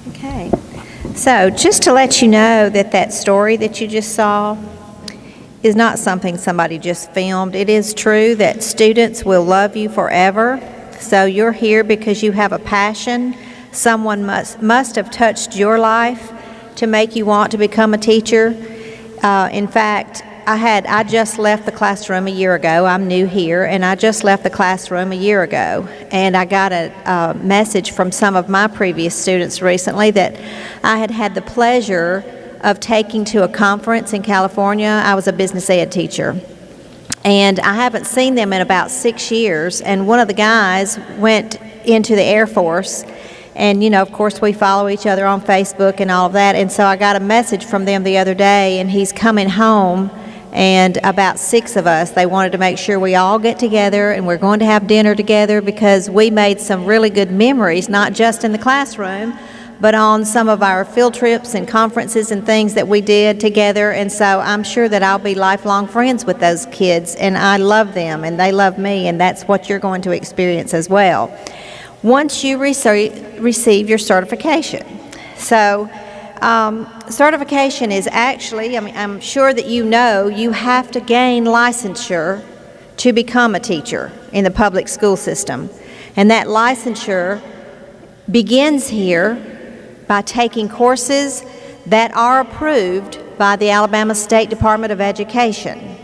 Okay. So just to let you know that story that you just saw is not something somebody just filmed. It is true that students will love you forever. So you're here because you have a passion. Someone must have touched your life to make you want to become a teacher. In fact, I just left the classroom a year ago. I'm new here, and I just left the classroom a year ago. And I got a message from some of my previous students recently that I had the pleasure of taking to a conference in California. I was a business ed teacher. And I haven't seen them in about 6 years. And one of the guys went into the Air Force. And, of course, we follow each other on Facebook and all of that. And so I got a message from them the other day, and he's coming home. And about 6 of us, they wanted to make sure we all get together, and we're going to have dinner together because we made some really good memories, not just in the classroom, but on some of our field trips and conferences and things that we did together. And so I'm sure that I'll be lifelong friends with those kids, and I love them, and they love me, and that's what you're going to experience as well once you receive your certification. So certification is actually, I'm sure that you have to gain licensure to become a teacher in the public school system. And that licensure begins here by taking courses that are approved by the Alabama State Department of Education.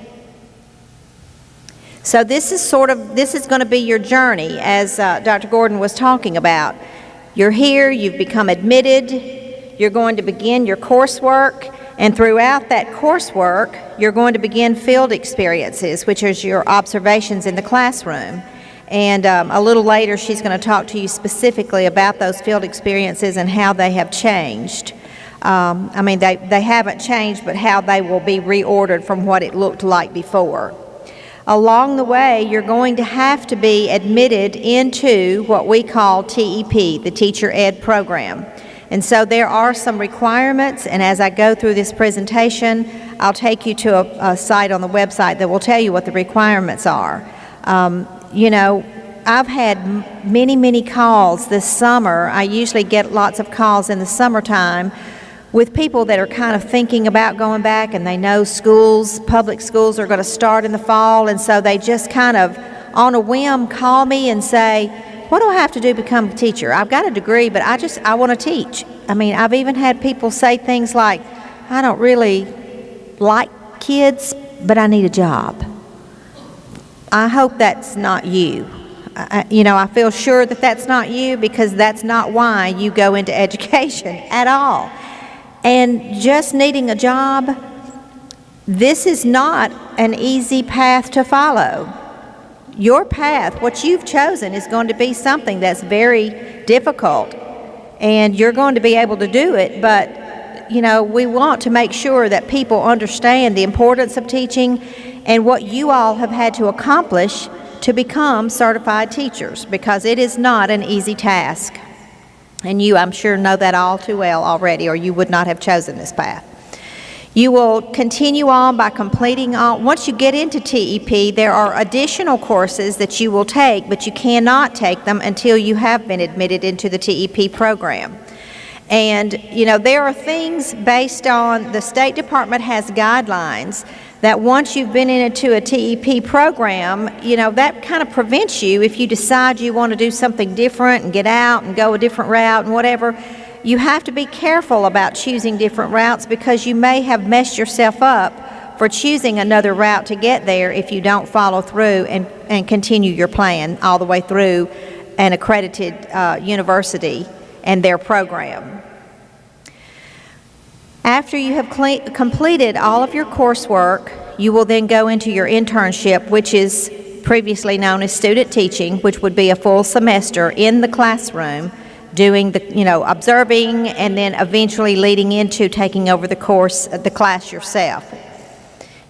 So this is going to be your journey, as Dr. Gordon was talking about. You're here, you've become admitted, you're going to begin your coursework, and throughout that coursework, you're going to begin field experiences, which is your observations in the classroom. And a little later, she's going to talk to you specifically about those field experiences and how they have changed. They haven't changed, but how they will be reordered from what it looked like before. Along the way, you're going to have to be admitted into what we call TEP, the Teacher Ed Program. And so there are some requirements, and as I go through this presentation, I'll take you to a site on the website that will tell you what the requirements are. I've had many calls this summer. I usually get lots of calls in the summertime with people that are kind of thinking about going back, and they know public schools are going to start in the fall, and so they just kind of on a whim call me and say, what do I have to do to become a teacher? I've got a degree, but I want to teach. I've even had people say things like, I don't really like kids, but I need a job. I hope that's not you. I feel sure that that's not you, because that's not why you go into education at all. And just needing a job, this is not an easy path to follow. Your path, what you've chosen, is going to be something that's very difficult, and you're going to be able to do it, but we want to make sure that people understand the importance of teaching and what you all have had to accomplish to become certified teachers, because it is not an easy task. And you, I'm sure, know that all too well already, or you would not have chosen this path. You will continue on by completing once you get into TEP, there are additional courses that you will take, but you cannot take them until you have been admitted into the TEP program. And, there are things based on, the State Department has guidelines that once you've been into a TEP program, that kind of prevents you, if you decide you want to do something different and get out and go a different route and whatever, you have to be careful about choosing different routes, because you may have messed yourself up for choosing another route to get there if you don't follow through and continue your plan all the way through an accredited university and their program. After you have completed all of your coursework, you will then go into your internship, which is previously known as student teaching, which would be a full semester in the classroom, doing observing, and then eventually leading into taking over the class yourself.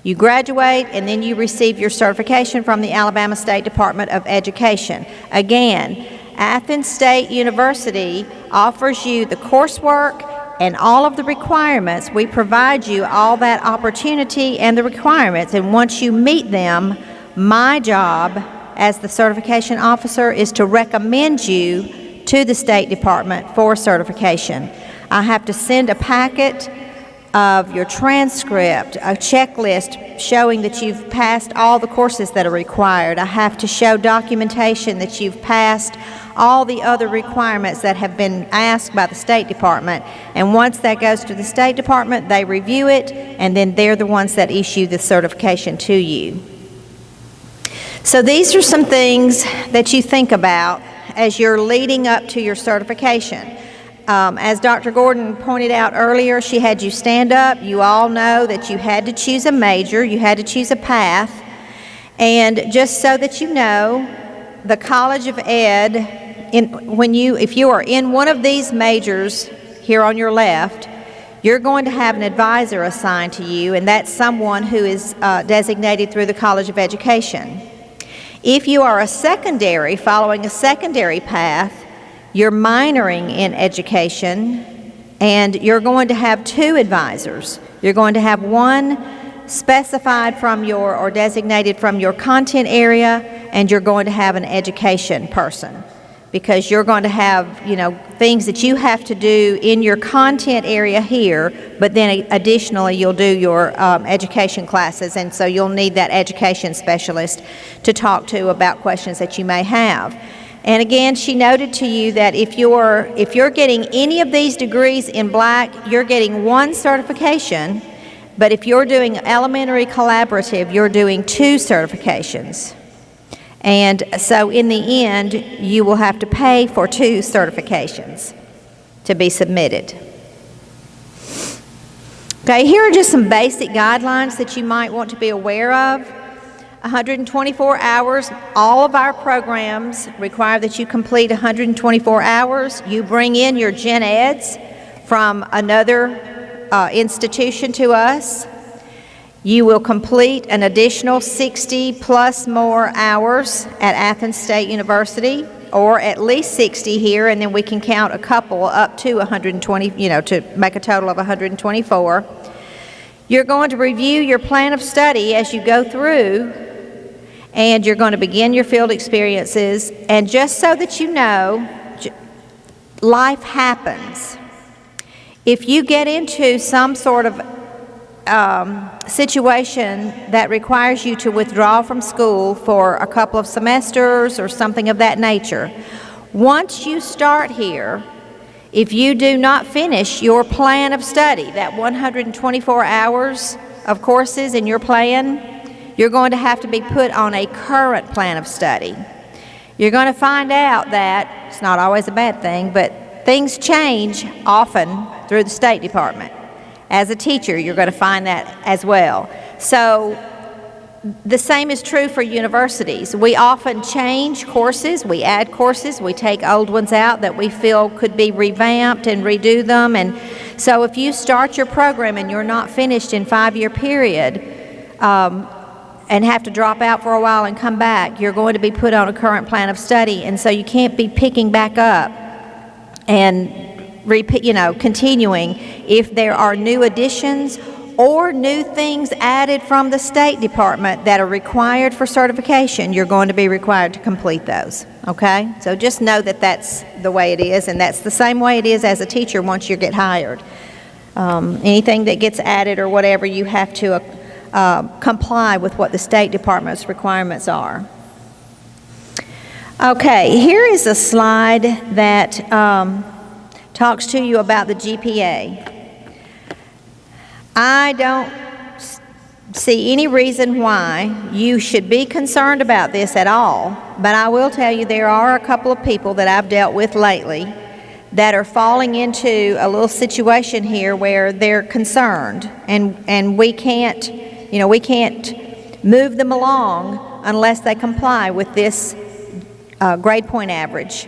You graduate, and then you receive your certification from the Alabama State Department of Education. Again, Athens State University offers you the coursework and all of the requirements. We provide you all that opportunity and the requirements, and once you meet them, my job as the certification officer is to recommend you to the State Department for certification. I have to send a packet of your transcript, a checklist showing that you've passed all the courses that are required. I have to show documentation that you've passed all the other requirements that have been asked by the State Department. And once that goes to the State Department, they review it, and then they're the ones that issue the certification to you. So these are some things that you think about as you're leading up to your certification. As Dr. Gordon pointed out earlier, she had you stand up. You all know that you had to choose a major, you had to choose a path. And just so that you know, the College of Ed, if you are in one of these majors here on your left, you're going to have an advisor assigned to you, and that's someone who is designated through the College of Education. If you are a secondary, following a secondary path, you're minoring in education, and you're going to have two advisors. You're going to have one specified from your, or designated from your content area, and you're going to have an education person, because you're going to have, things that you have to do in your content area here, but then additionally you'll do your education classes, and so you'll need that education specialist to talk to about questions that you may have. And again, she noted to you that if you're getting any of these degrees in black, you're getting one certification, but if you're doing elementary collaborative, you're doing two certifications. And so in the end, you will have to pay for two certifications to be submitted. Okay, here are just some basic guidelines that you might want to be aware of. 124 hours. All of our programs require that you complete 124 hours. You bring in your gen eds from another institution to us. You will complete an additional 60 plus more hours at Athens State University, or at least 60 here, and then we can count a couple up to 120, to make a total of 124. You're going to review your plan of study as you go through, and you're going to begin your field experiences. And just so that you know, life happens. If you get into some sort of situation that requires you to withdraw from school for a couple of semesters or something of that nature, once you start here, if you do not finish your plan of study, that 124 hours of courses in your plan, you're going to have to be put on a current plan of study. You're going to find out that, it's not always a bad thing, but things change often through the State Department. As a teacher, you're going to find that as well. So the same is true for universities. We often change courses, we add courses, we take old ones out that we feel could be revamped and redo them. And so if you start your program and you're not finished in 5-year period, and have to drop out for a while and come back, you're going to be put on a current plan of study, and so you can't be picking back up and continuing. If there are new additions or new things added from the State Department that are required for certification, you're going to be required to complete those, okay? So just know that that's the way it is, and that's the same way it is as a teacher once you get hired. Anything that gets added or whatever, you have to comply with what the State Department's requirements are. Okay, here is a slide that talks to you about the GPA. I don't see any reason why you should be concerned about this at all, but I will tell you there are a couple of people that I've dealt with lately that are falling into a little situation here where they're concerned, and we can't move them along unless they comply with this grade point average.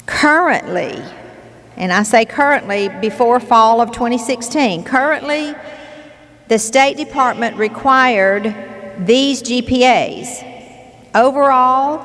Currently, and I say currently before fall of 2016, currently the State Department required these GPAs overall,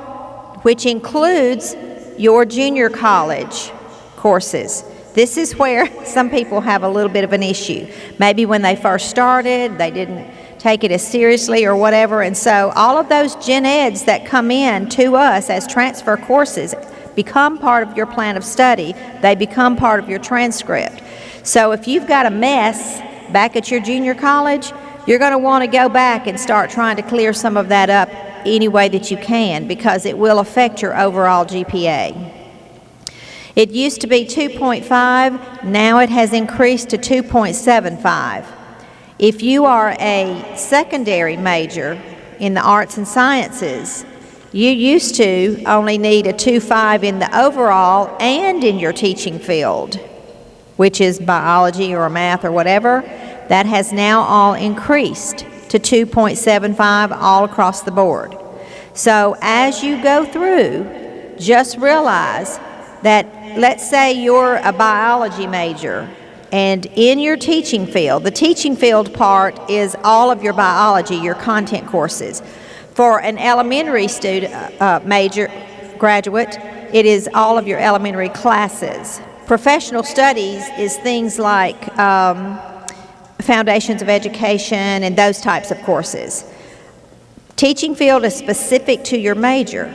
which includes your junior college courses. This is where some people have a little bit of an issue. Maybe when they first started, they didn't take it as seriously or whatever, and so all of those gen eds that come in to us as transfer courses, become part of your plan of study. They become part of your transcript. So if you've got a mess back at your junior college, you're going to want to go back and start trying to clear some of that up any way that you can, because it will affect your overall GPA. It used to be 2.5, now it has increased to 2.75. If you are a secondary major in the arts and sciences, you used to only need a 2.5 in the overall and in your teaching field, which is biology or math or whatever. That has now all increased to 2.75 all across the board. So as you go through, just realize that, let's say you're a biology major, and in your teaching field, the teaching field part is all of your biology, your content courses. For an elementary student, graduate, it is all of your elementary classes. Professional studies is things like foundations of education and those types of courses. Teaching field is specific to your major.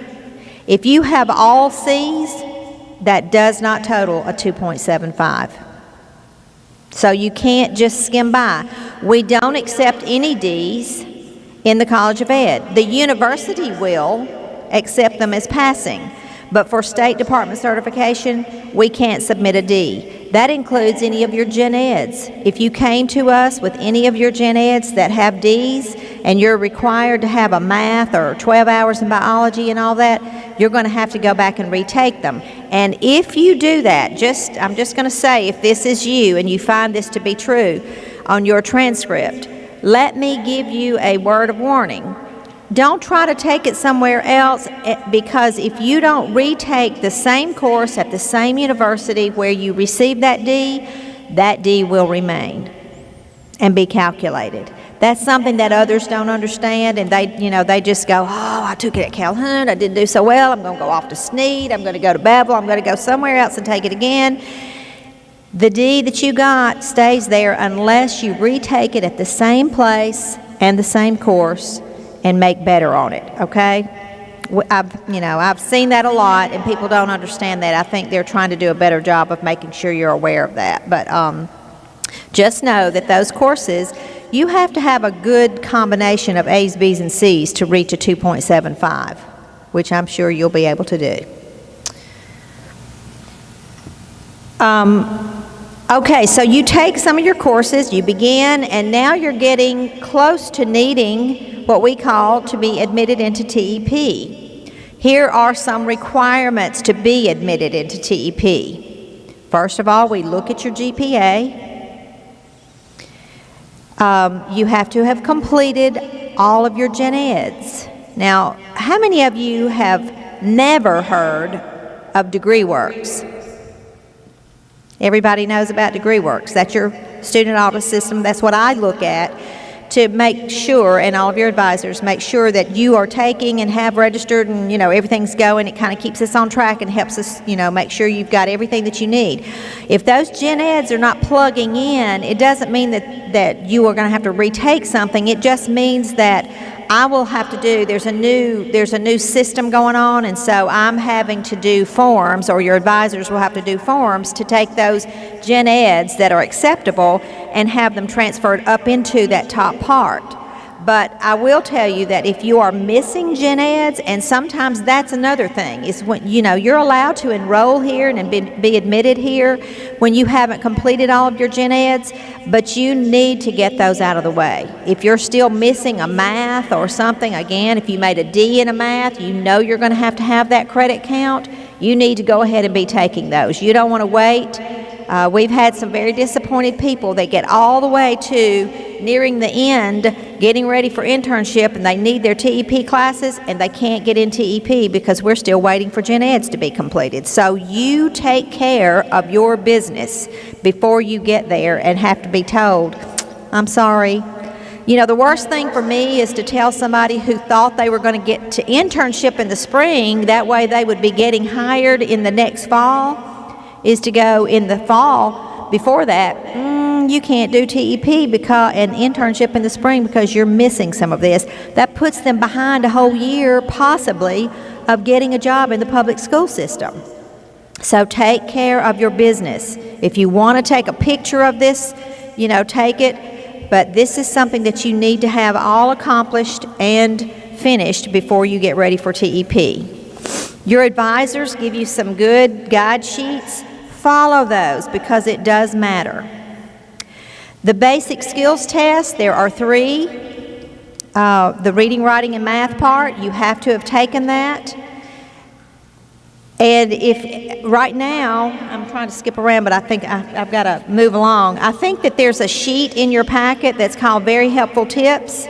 If you have all C's, that does not total a 2.75. So you can't just skim by. We don't accept any D's in the College of Ed. The university will accept them as passing, but for State Department certification, we can't submit a D. That includes any of your gen eds. If you came to us with any of your gen eds that have D's and you're required to have a math or 12 hours in biology and all that, you're going to have to go back and retake them. And if you do that, I'm just going to say, if this is you and you find this to be true on your transcript, let me give you a word of warning. Don't try to take it somewhere else, because if you don't retake the same course at the same university where you received that D will remain and be calculated. That's something that others don't understand, and they just go, oh, I took it at Calhoun, I didn't do so well, I'm going to go off to Snead, I'm going to go to Bevel, I'm going to go somewhere else and take it again. The D that you got stays there unless you retake it at the same place and the same course and make better on it, okay? I've seen that a lot, and people don't understand that. I think they're trying to do a better job of making sure you're aware of that. But just know that those courses, you have to have a good combination of A's, B's, and C's to reach a 2.75, which I'm sure you'll be able to do. Okay, so you take some of your courses, you begin, and now you're getting close to needing what we call to be admitted into TEP. Here are some requirements to be admitted into TEP. First of all, we look at your GPA. You have to have completed all of your gen eds. Now, how many of you have never heard of DegreeWorks? Everybody knows about DegreeWorks. That's your student audit system. That's what I look at to make sure, and all of your advisors, make sure that you are taking and have registered and, everything's going. It kind of keeps us on track and helps us, make sure you've got everything that you need. If those gen eds are not plugging in, it doesn't mean that you are going to have to retake something. It just means that I will have to do, there's a new system going on, and so I'm having to do forms, or your advisors will have to do forms to take those gen eds that are acceptable and have them transferred up into that top part. But I will tell you that if you are missing gen eds, and sometimes that's another thing, is when, you're allowed to enroll here and be admitted here when you haven't completed all of your gen eds, but you need to get those out of the way. If you're still missing a math or something, again, if you made a D in a math, you're going to have that credit count, you need to go ahead and be taking those. You don't want to wait. We've had some very disappointed people that get all the way to nearing the end, getting ready for internship, and they need their TEP classes, and they can't get in TEP because we're still waiting for gen eds to be completed. So you take care of your business before you get there and have to be told, I'm sorry. The worst thing for me is to tell somebody who thought they were going to get to internship in the spring, that way they would be getting hired in the next fall, is to go in the fall before that, you can't do TEP because an internship in the spring because you're missing some of this. That puts them behind a whole year, possibly, of getting a job in the public school system. So take care of your business. If you want to take a picture of this, take it. But this is something that you need to have all accomplished and finished before you get ready for TEP. Your advisors give you some good guide sheets. Follow those because it does matter. The basic skills test, there are 3. The reading, writing, and math part, you have to have taken that. And if right now, I'm trying to skip around, but I think I've got to move along. I think that there's a sheet in your packet that's called Very Helpful Tips.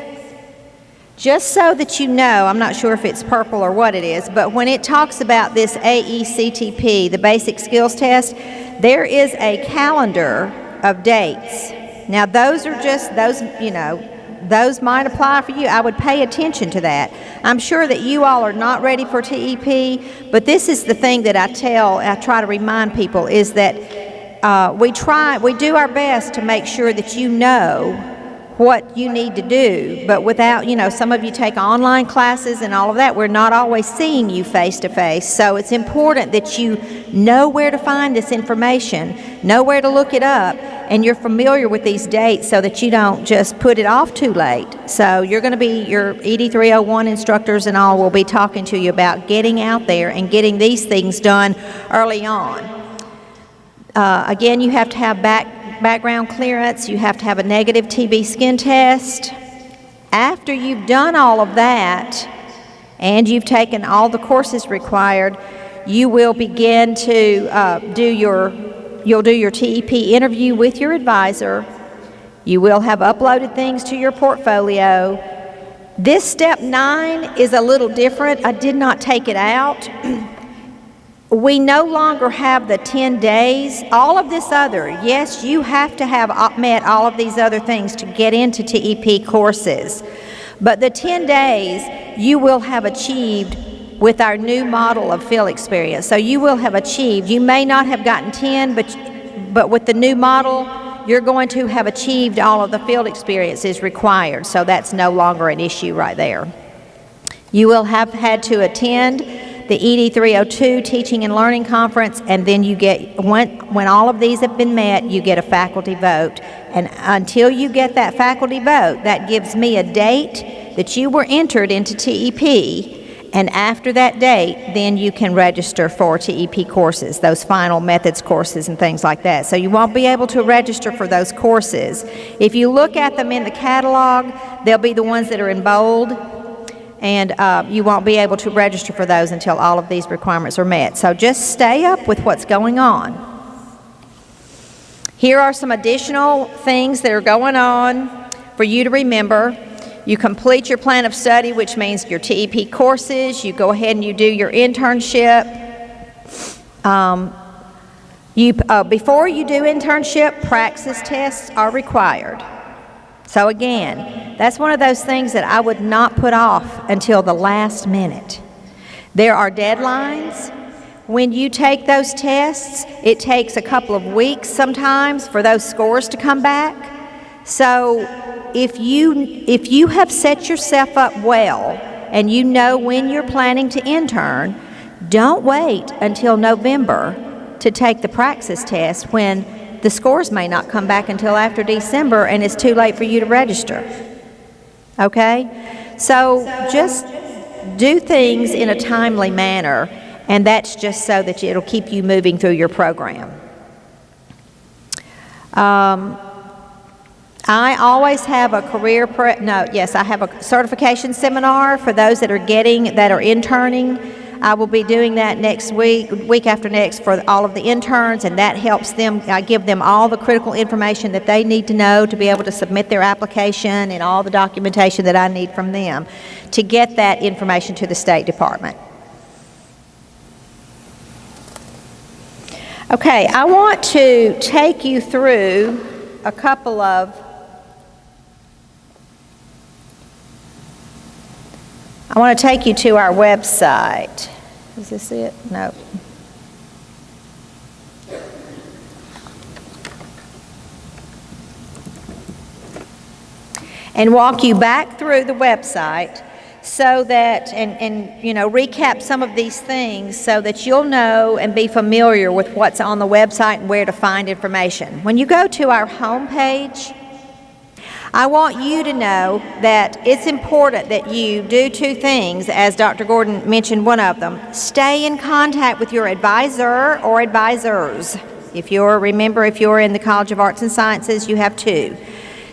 Just so that you know, I'm not sure if it's purple or what it is, but when it talks about this AECTP, the basic skills test, there is a calendar of dates. Now those are just, those might apply for you. I would pay attention to that. I'm sure that you all are not ready for TEP, but this is the thing that I try to remind people is that we do our best to make sure that you know what you need to do, but without, some of you take online classes and all of that, we're not always seeing you face to face. So it's important that you know where to find this information, know where to look it up, and you're familiar with these dates so that you don't just put it off too late. So your ED 301 instructors and all will be talking to you about getting out there and getting these things done early on. Again, you have to have background clearance, you have to have a negative TB skin test. After you've done all of that and you've taken all the courses required, you will begin to do your TEP interview with your advisor. You will have uploaded things to your portfolio. This step 9 is a little different. I did not take it out. We no longer have the 10 days. All of this other, yes, you have to have met all of these other things to get into TEP courses. But the 10 days you will have achieved with our new model of field experience. So you will have achieved, you may not have gotten 10, but with the new model, you're going to have achieved all of the field experiences required. So that's no longer an issue right there. You will have had to attend the ED 302 Teaching and Learning Conference, and then you get, when all of these have been met, you get a faculty vote. And until you get that faculty vote, that gives me a date that you were entered into TEP, and after that date, then you can register for TEP courses, those final methods courses and things like that. So you won't be able to register for those courses. If you look at them in the catalog, they'll be the ones that are in bold, and you won't be able to register for those until all of these requirements are met. So just stay up with what's going on. Here are some additional things that are going on for you to remember. You complete your plan of study, which means your TEP courses. You go ahead and you do your internship. Before you do internship, praxis tests are required. So again, that's one of those things that I would not put off until the last minute. There are deadlines. When you take those tests, it takes a couple of weeks sometimes for those scores to come back. So if you have set yourself up well and you know when you're planning to intern, don't wait until November to take the praxis test when the scores may not come back until after December and it's too late for you to register. Okay? So just do things in a timely manner, and that's just so that it'll keep you moving through your program. I always have a I have a certification seminar for those that are interning. I will be doing that next week after next for all of the interns, and that helps them. I give them all the critical information that they need to know to be able to submit their application and all the documentation that I need from them to get that information to the State Department. Okay, I want to take you through a couple of I want to take you to our website. Is this it? No. And walk you back through the website so that, and recap some of these things so that you'll know and be familiar with what's on the website and where to find information. When you go to our homepage, I want you to know that it's important that you do two things, as Dr. Gordon mentioned one of them. Stay in contact with your advisor or advisors. If you're in the College of Arts and Sciences, you have two.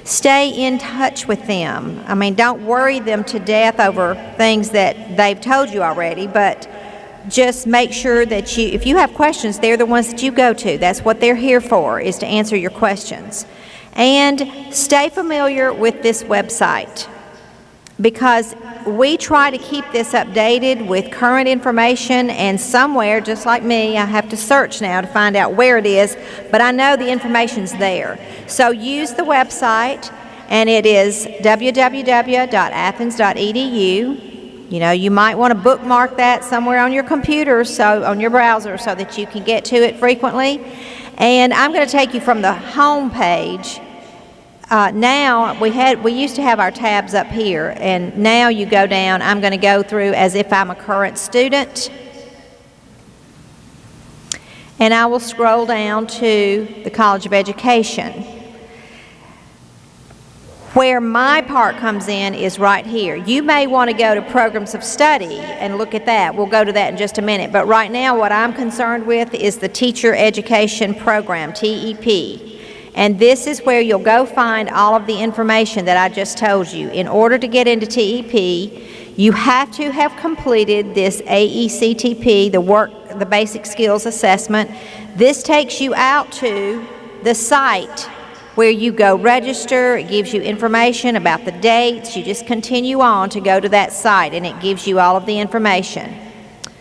Stay in touch with them. I mean, don't worry them to death over things that they've told you already, but just make sure that if you have questions, they're the ones that you go to. That's what they're here for, is to answer your questions. And stay familiar with this website, because we try to keep this updated with current information, and somewhere, just like me, I have to search now to find out where it is, but I know the information's there. So use the website, and it is www.athens.edu. You might want to bookmark that somewhere on your computer, on your browser, so that you can get to it frequently. And I'm going to take you from the home page. Now, we used to have our tabs up here, and now you go down. I'm going to go through as if I'm a current student. And I will scroll down to the College of Education. Where my part comes in is right here. You may want to go to Programs of Study and look at that. We'll go to that in just a minute. But right now, what I'm concerned with is the Teacher Education Program, TEP. And this is where you'll go find all of the information that I just told you. In order to get into TEP, you have to have completed this AECTP, the Basic Skills Assessment. This takes you out to the site where you go register. It gives you information about the dates. You just continue on to go to that site, and it gives you all of the information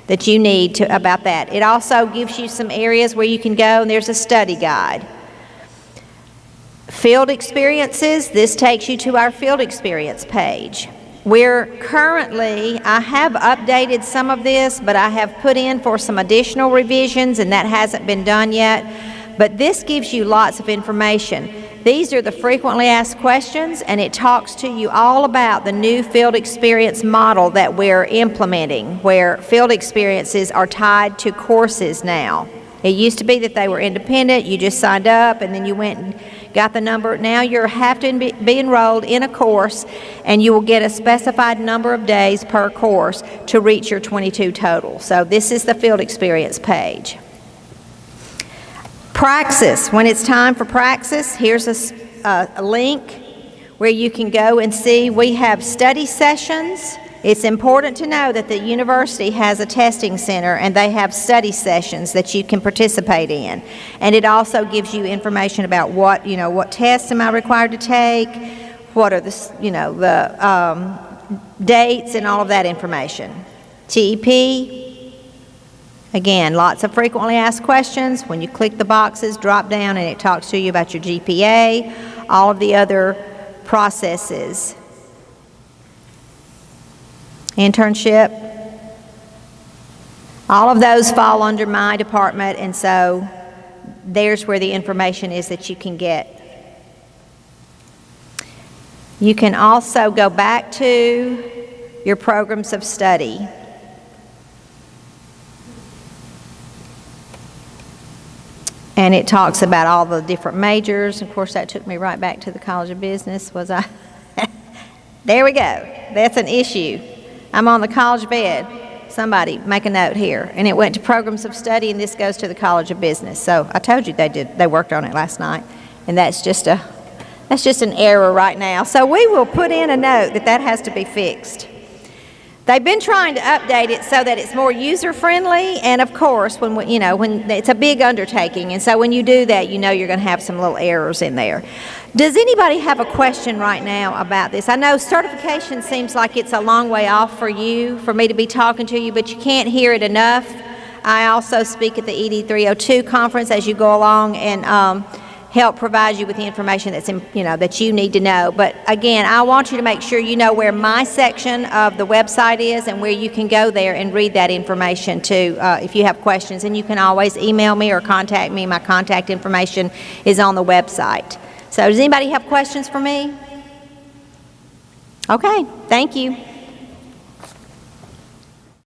that you need about that. It also gives you some areas where you can go, and there's a study guide. Field experiences, this takes you to our field experience page. I have updated some of this, but I have put in for some additional revisions, and that hasn't been done yet. But this gives you lots of information. These are the frequently asked questions, and it talks to you all about the new field experience model that we're implementing, where field experiences are tied to courses now. It used to be that they were independent. You just signed up, and then you went and got the number. Now you have to be enrolled in a course, and you will get a specified number of days per course to reach your 22 total. So this is the field experience page. Praxis. When it's time for Praxis, here's a link where you can go and see. We have study sessions. It's important to know that the university has a testing center, and they have study sessions that you can participate in. And it also gives you information about what tests am I required to take, what are the dates, and all of that information. TEP. Again, lots of frequently asked questions. When you click the boxes, drop down, and it talks to you about your GPA, all of the other processes. Internship. All of those fall under my department, and so there's where the information is that you can get. You can also go back to your programs of study. And it talks about all the different majors. Of course, that took me right back to the College of Business. There we go. That's an issue. I'm on the college bed. Somebody make a note here. And it went to Programs of Study, and this goes to the College of Business. So I told you they worked on it last night. And that's just an error right now. So we will put in a note that has to be fixed. They've been trying to update it so that it's more user-friendly, and of course, when it's a big undertaking, and so when you do that, you're going to have some little errors in there. Does anybody have a question right now about this? I know certification seems like it's a long way off for me to be talking to you, but you can't hear it enough. I also speak at the ED 302 conference as you go along, and help provide you with the information that you need to know. But again, I want you to make sure you know where my section of the website is and where you can go there and read that information too if you have questions. And you can always email me or contact me. My contact information is on the website. So does anybody have questions for me? Okay, thank you.